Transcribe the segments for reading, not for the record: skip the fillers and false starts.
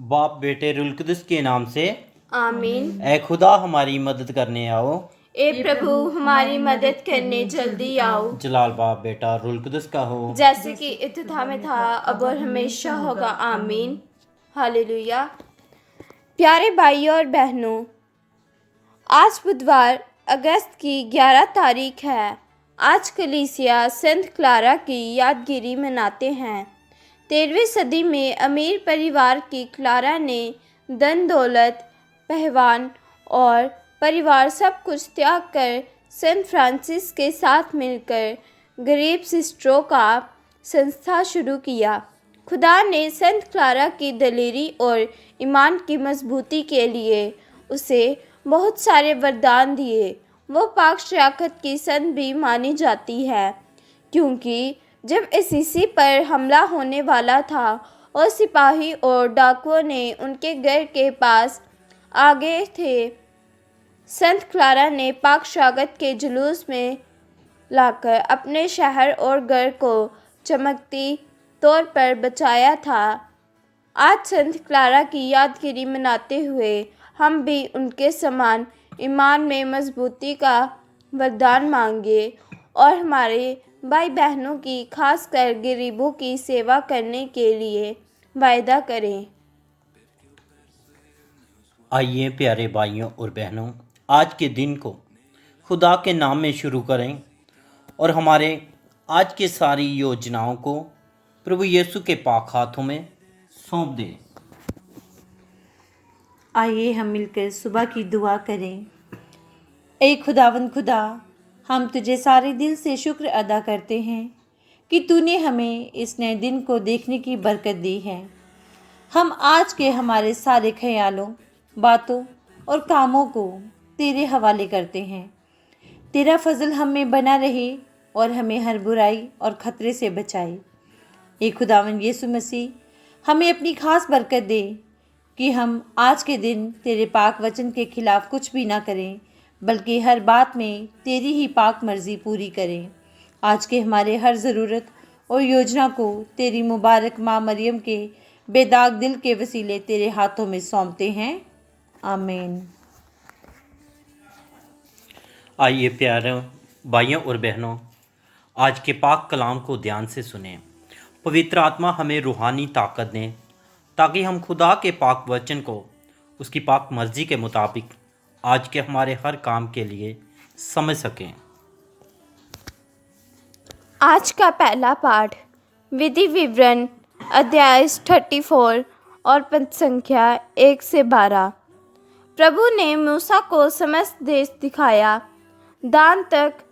बाप बेटे रुल कुदस के नाम से आमीन। ए खुदा हमारी मदद करने आओ। ए प्रभु हमारी मदद करने जल्दी आओ। जलाल बाप बेटा रुल कुदस का हो, जैसे कि इब्तिदा में था अब और हमेशा होगा। आमीन। हालेलुया। प्यारे भाइयों और बहनों, आज बुधवार अगस्त की 11 तारीख है। आज कलीसिया सेंट क्लारा की यादगिरी मनाते हैं। 13वीं सदी में अमीर परिवार की क्लारा ने धन दौलत, पहवान और परिवार सब कुछ त्याग कर सेंट फ्रांसिस के साथ मिलकर गरीब सिस्टरों का संस्था शुरू किया। खुदा ने सेंट क्लारा की दलेरी और ईमान की मजबूती के लिए उसे बहुत सारे वरदान दिए। वो पाक शराकत की संत भी मानी जाती है, क्योंकि जब एसीसी पर हमला होने वाला था और सिपाही और डाकुओं ने उनके घर के पास आ गए थे, संत क्लारा ने पाक शराकत के जुलूस में लाकर अपने शहर और घर को चमकती तौर पर बचाया था। आज संत क्लारा की यादगिरी मनाते हुए हम भी उनके समान ईमान में मजबूती का वरदान मांगे और हमारे भाई बहनों की, खासकर गरीबों की सेवा करने के लिए वायदा करें। आइए प्यारे भाइयों और बहनों, आज के दिन को खुदा के नाम में शुरू करें और हमारे आज के सारी योजनाओं को प्रभु यीशु के पाक हाथों में सौंप दें। आइए हम मिलकर सुबह की दुआ करें। ए खुदावंद खुदा, हम तुझे सारे दिल से शुक्र अदा करते हैं कि तूने हमें इस नए दिन को देखने की बरकत दी है। हम आज के हमारे सारे ख्यालों, बातों और कामों को तेरे हवाले करते हैं। तेरा फजल हम में बना रहे और हमें हर बुराई और ख़तरे से बचाए। ए खुदावंद यीशु मसीह, हमें अपनी खास बरकत दे कि हम आज के दिन तेरे पाक वचन के खिलाफ कुछ भी ना करें, बल्कि हर बात में तेरी ही पाक मर्ज़ी पूरी करें। आज के हमारे हर ज़रूरत और योजना को तेरी मुबारक माँ मरियम के बेदाग दिल के वसीले तेरे हाथों में सौंपते हैं। आमीन। आइए प्यारे भाइयों और बहनों, आज के पाक कलाम को ध्यान से सुनें। पवित्र आत्मा हमें रूहानी ताकत दें ताकि हम खुदा के पाक वचन को उसकी पाक मर्जी के मुताबिक आज के हमारे हर काम के लिए समझ सकें। आज का पहला पाठ विधि विवरण अध्याय 34 और पद संख्या 1 से 12। प्रभु ने मूसा को समस्त देश दिखाया, दान तक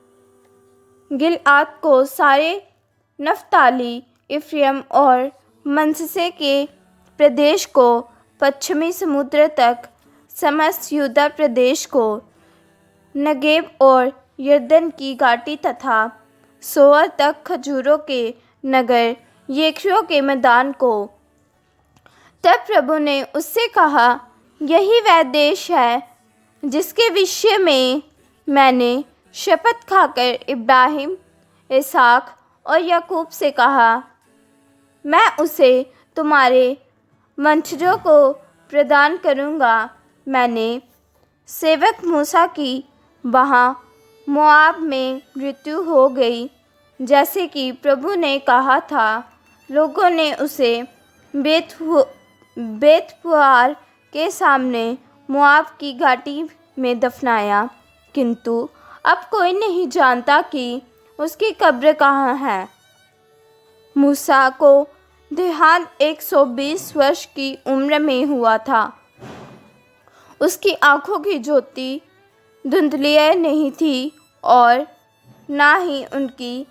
गिलआद को, सारे नफ्ताली, इफ्राइम और मनश्शे के प्रदेश को, पश्चिमी समुद्र तक समस्त यहूदा प्रदेश को, नगेब और यरदन की घाटी तथा सोअर तक खजूरों के नगर, यरीहो के मैदान को। तब प्रभु ने उससे कहा, यही वह देश है जिसके विषय में मैंने शपथ खाकर इब्राहिम, इसहाक और याकूब से कहा, मैं उसे तुम्हारे वंशजों को प्रदान करूँगा। मैंने सेवक मूसा की वहाँ मोआब में मृत्यु हो गई, जैसे कि प्रभु ने कहा था। लोगों ने उसे बेतपुआर के सामने मोआब की घाटी में दफनाया, किंतु अब कोई नहीं जानता कि उसकी कब्र कहाँ है। मूसा को देहांत 120 वर्ष की उम्र में हुआ था। उसकी आँखों की ज्योति धुंधली नहीं थी और ना ही उनकी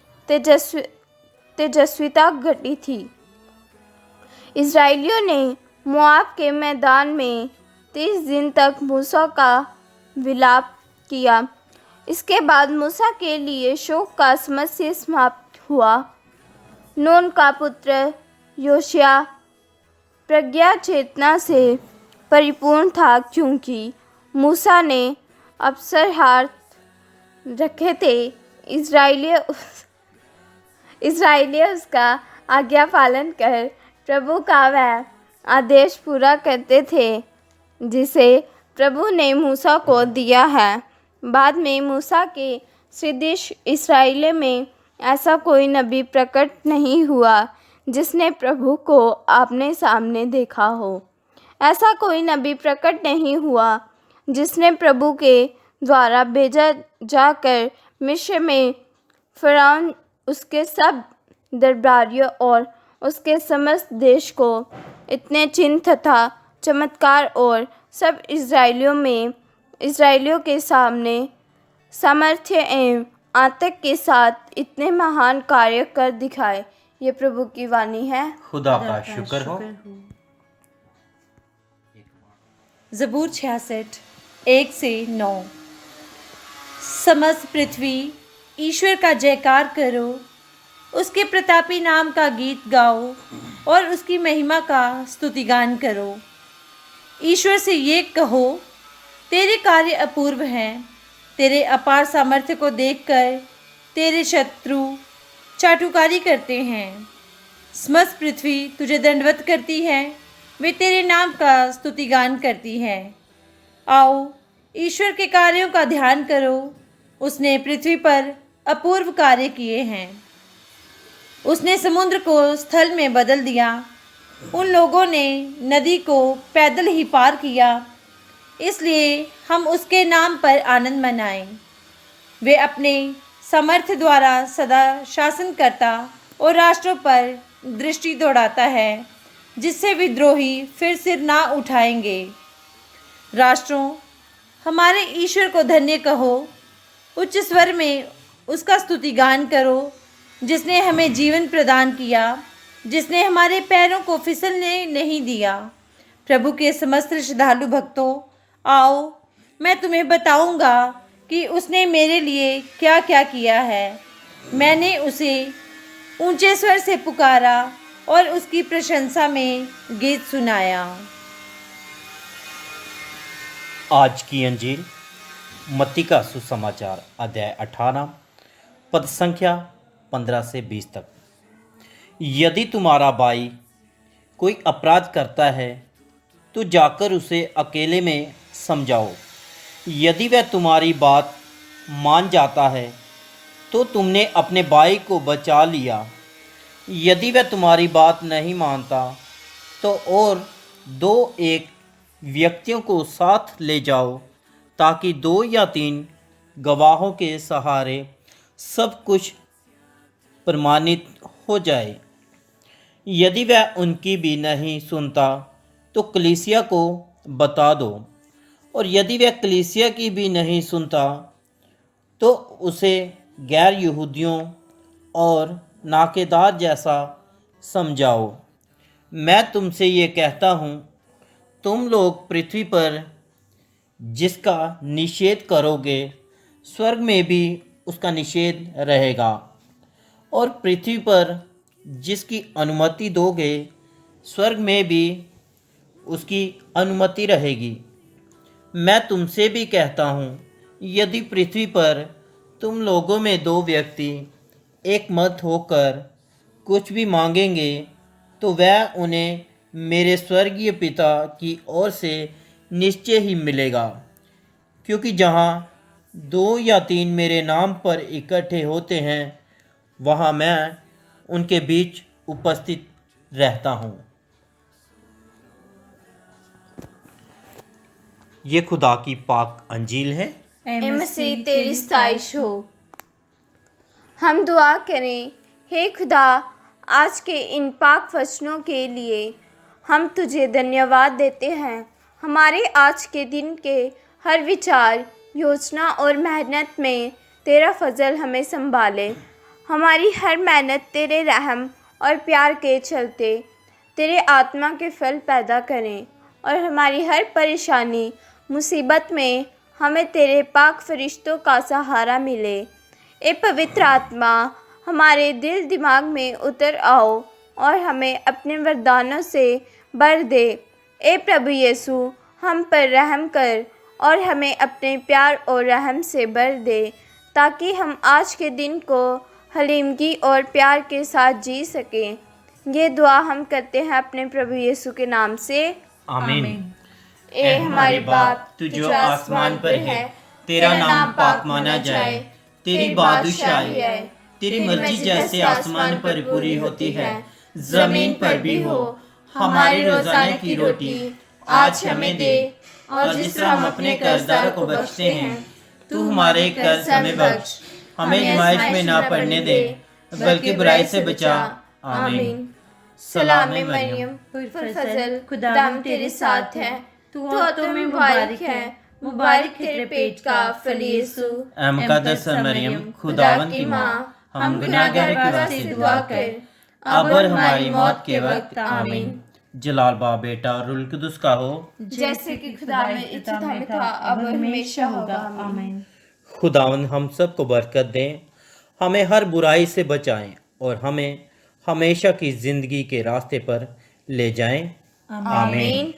तेजस्विता घटी थी। इस्राएलियों ने मोआब के मैदान में 30 दिन तक मूसा का विलाप किया। इसके बाद मूसा के लिए शोक का समय समाप्त हुआ। नून का पुत्र योशिया प्रज्ञा चेतना से परिपूर्ण था, क्योंकि मूसा ने अवसर हाथ रखे थे। इस्राएली उसका आज्ञा पालन कर प्रभु का वह आदेश पूरा करते थे जिसे प्रभु ने मूसा को दिया है। बाद में मूसा के सदृश इस्राएल में ऐसा कोई नबी प्रकट नहीं हुआ जिसने प्रभु को आमने सामने देखा हो। ऐसा कोई नबी प्रकट नहीं हुआ जिसने प्रभु के द्वारा भेजा जाकर मिस्र में फ़िरौन, उसके सब दरबारियों और उसके समस्त देश को इतने चिन्ह तथा चमत्कार और सब इस्राएलियों के सामने सामर्थ्य एवं आतंक के साथ इतने महान कार्य कर दिखाए। ये प्रभु की वाणी है। खुदा का शुक्र हो। ज़बूर 66 1-9। समस्त पृथ्वी ईश्वर का जयकार करो, उसके प्रतापी नाम का गीत गाओ और उसकी महिमा का स्तुतिगान करो। ईश्वर से ये कहो, तेरे कार्य अपूर्व हैं। तेरे अपार सामर्थ्य को देखकर तेरे शत्रु चाटुकारी करते हैं। समस्त पृथ्वी तुझे दंडवत करती है, वे तेरे नाम का स्तुतिगान करती है। आओ, ईश्वर के कार्यों का ध्यान करो, उसने पृथ्वी पर अपूर्व कार्य किए हैं। उसने समुद्र को स्थल में बदल दिया, उन लोगों ने नदी को पैदल ही पार किया, इसलिए हम उसके नाम पर आनंद मनाएं। वे अपने सामर्थ्य द्वारा सदा शासन करता और राष्ट्रों पर दृष्टि दौड़ाता है, जिससे विद्रोही फिर सिर ना उठाएंगे। राष्ट्रों, हमारे ईश्वर को धन्य कहो, उच्च स्वर में उसका स्तुतिगान करो, जिसने हमें जीवन प्रदान किया, जिसने हमारे पैरों को फिसलने नहीं दिया। प्रभु के समस्त श्रद्धालु भक्तों, आओ, मैं तुम्हें बताऊंगा कि उसने मेरे लिए क्या क्या किया है। मैंने उसे ऊंचे स्वर से पुकारा और उसकी प्रशंसा में गीत सुनाया। आज की अंजील मत्ती का सुसमाचार अध्याय 18 पद संख्या 15 से 20 तक। यदि तुम्हारा भाई कोई अपराध करता है तो जाकर उसे अकेले में समझाओ। यदि वह तुम्हारी बात मान जाता है तो तुमने अपने भाई को बचा लिया। यदि वह तुम्हारी बात नहीं मानता तो और 2-1 व्यक्तियों को साथ ले जाओ, ताकि 2 या 3 गवाहों के सहारे सब कुछ प्रमाणित हो जाए। यदि वह उनकी भी नहीं सुनता तो कलीसिया को बता दो, और यदि वह कलीसिया की भी नहीं सुनता तो उसे गैर यहूदियों और नाकेदार जैसा समझाओ। मैं तुमसे ये कहता हूँ, तुम लोग पृथ्वी पर जिसका निषेध करोगे, स्वर्ग में भी उसका निषेध रहेगा, और पृथ्वी पर जिसकी अनुमति दोगे, स्वर्ग में भी उसकी अनुमति रहेगी। मैं तुमसे भी कहता हूँ, यदि पृथ्वी पर तुम लोगों में 2 व्यक्ति एक मत होकर कुछ भी मांगेंगे तो वह उन्हें मेरे स्वर्गीय पिता की ओर से निश्चय ही मिलेगा। क्योंकि जहाँ 2 या 3 मेरे नाम पर इकट्ठे होते हैं, वहाँ मैं उनके बीच उपस्थित रहता हूँ। ये खुदा की पाक अंजील है। ए मसीह तेरी सताइश हो। हम दुआ करें। हे खुदा, आज के इन पाक वचनों के लिए हम तुझे धन्यवाद देते हैं। हमारे आज के दिन के हर विचार, योजना और मेहनत में तेरा फजल हमें संभाले। हमारी हर मेहनत तेरे रहम और प्यार के चलते तेरे आत्मा के फल पैदा करें, और हमारी हर परेशानी मुसीबत में हमें तेरे पाक फरिश्तों का सहारा मिले। ए पवित्र आत्मा, हमारे दिल दिमाग में उतर आओ और हमें अपने वरदानों से भर दे। ए प्रभु यीशु, हम पर रहम कर और हमें अपने प्यार और रहम से भर दे, ताकि हम आज के दिन को हलीमगी और प्यार के साथ जी सकें। ये दुआ हम करते हैं अपने प्रभु यीशु के नाम से। आमीन। ए हमारे बाप, तू जो आसमान पर है, तेरा नाम पाक माना जाए, तेरी बादशाही आए, तेरी मर्जी जैसे आसमान पर पूरी होती है, जमीन पर भी हो। हमारी रोजाना की रोटी आज हमें दे, और जिस तरह हम अपने कर्जदारों को बख्शते हैं, तू हमारे कर्ज हमें बख्श, हमें आजमाइश में ना पड़ने दे, बल्कि बुराई से बचा। आमीन। सलाम मरियम, फजल, खुदाम तेरे साथ है, तू औरतों में मुबारक है, मुबारक तेरे पेट का फल यीशु। ऐ मुकद्दस मरियम, खुदावन की माँ, हम गुनाहगार के वास्ते दुआ कर, अब और हमारी मौत के वक्त। आमीन। जलाल बाप बेटा और रूह कुदस का हो, जैसे कि खुदा में इच्छा में था, अब और हमेशा होगा। आमीन। खुदावन हम सबको बरकत दें, हमें हर बुराई से बचाएं और हमें हमेशा की ज़िंदगी के रास्ते पर ले जाएं। आमीन।